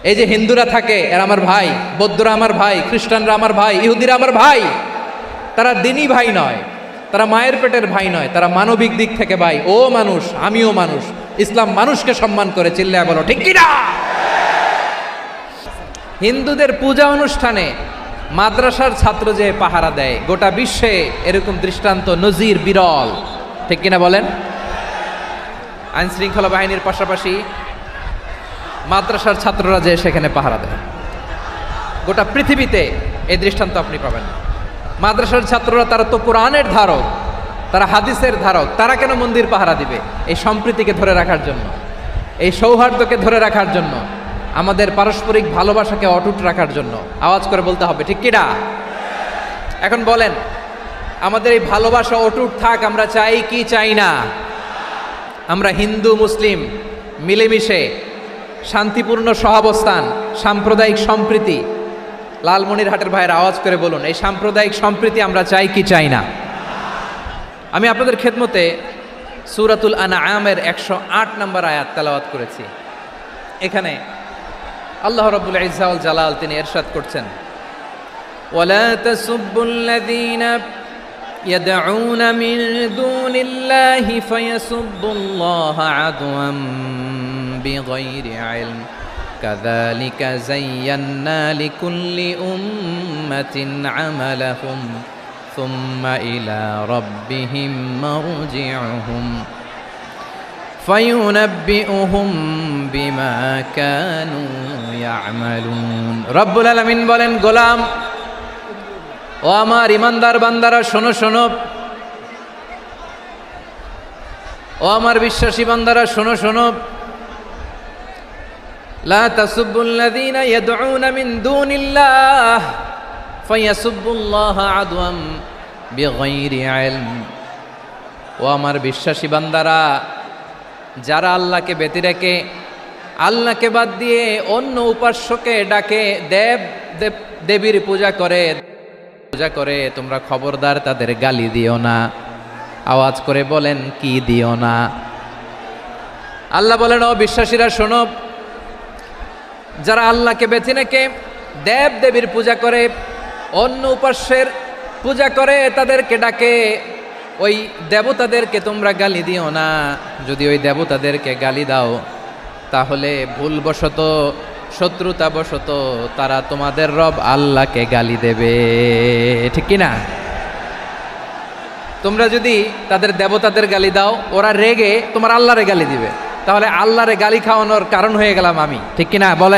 এই যে হিন্দুরা থাকে এরা আমার ভাই, বৌদ্ধরা আমার ভাই, খ্রিস্টানরা আমার ভাই, ইহুদিরা আমার ভাই। তারা দিনই ভাই নয়, তারা মায়ের পেটের ভাই নয়, তারা মানবিক দিক থেকে ভাই। ও মানুষ, আমিও মানুষ। ইসলাম মানুষকে সম্মান করে, চিল্লায় বলো ঠিক কিনা। হিন্দুদের পূজা অনুষ্ঠানে মাদ্রাসার ছাত্র যে পাহারা দেয়, গোটা বিশ্বে এরকম দৃষ্টান্ত নজির বিরল, ঠিক কিনা বলেন। আইন শৃঙ্খলা বাহিনীর পাশাপাশি মাদ্রাসার ছাত্ররা যে সেখানে পাহারা দেয়, গোটা পৃথিবীতে এই দৃষ্টান্ত আপনি পাবেন না। মাদ্রাসার ছাত্ররা তারা তো কোরআনের ধারক, তারা হাদিসের ধারক, তারা কেন মন্দির পাহারা দিবে? এই সম্প্রীতিকে ধরে রাখার জন্য, এই সৌহার্দ্যকে ধরে রাখার জন্য, আমাদের পারস্পরিক ভালোবাসাকে অটুট রাখার জন্য। আওয়াজ করে বলতে হবে ঠিক কিনা। এখন বলেন, আমাদের এই ভালোবাসা অটুট থাক আমরা চাই কি চাই না? আমরা হিন্দু মুসলিম মিলেমিশে শান্তিপূর্ণ সহাবস্থান, সাম্প্রদায়িক সম্প্রীতি, লালমনিরহাটের ভাইয়ের আওয়াজ করে বলুন, এই সাম্প্রদায়িক সম্প্রীতি আমরা চাই কি চাই না? আমি আপনাদের খেদমতে সূরাতুল আনআমের 108 নম্বর আয়াত তেলাওয়াত করেছি। এখানে আল্লাহ রাব্বুল ইজ্জা ওয়াল জালাল তিনি ইরশাদ করছেন, ওয়ালা তাসুব্বুল্লাযীনা ইয়াদউনা মিন দুনিল্লাহি ফায়াসুব্বুল্লাহা আদওয়াম বিগাইরি ইলম কাযালিকা যায়্যান্না লিকুল্লি উম্মাতিন আমালাহুম সুম্মা ইলা রাব্বিহিম মারজিউহুম ফায়ুনাব্বিউহুম বিমা কানু ইয়ামালুন। রব্বুল আলামিন বলেন, গোলাম ও আমার ইমানদার বান্দারা শোনো শোনো, ও আমার বিশ্বাসী বান্দারা শোনো শোনো, লা তাসুব্বুল্লাযীনা ইয়াদউনা মিন দুনিল্লাহ ফায়াসুব্বুল্লাহা আদওয়াম বিগাইরি ইলম। ও আমার বিশ্বাসী বান্দারা, যারা আল্লাহকে ব্যতি রেখে, আল্লাহকে বাদ দিয়ে অন্য উপাস্যকে ডাকে, দেবীর পূজা করে, তোমরা খবরদার তাদের গালি দিও না। আওয়াজ করে বলেন, কি দিও না? আল্লাহ বলেন, ও বিশ্বাসীরা শোনো, যারা আল্লাহকে বেছে রেখে দেবীর পূজা করে, অন্য উপাস্যের পূজা করে, তাদেরকে ডাকে, ওই দেবতাদেরকে তোমরা গালি দিও না। যদি ওই দেবতাদেরকে গালি দাও তাহলে ভুলবশত, শত্রুতাবশত তারা তোমাদের রব আল্লাহকে গালি দেবে, ঠিক কিনা? তোমরা যদি তাদের দেবতাদের গালি দাও, ওরা রেগে তোমার আল্লাহরে গালি দিবে, তাহলে আল্লাহরে গালি খাওয়ানোর কারণ হয়ে গেলাম আমি, ঠিক কিনা বলে।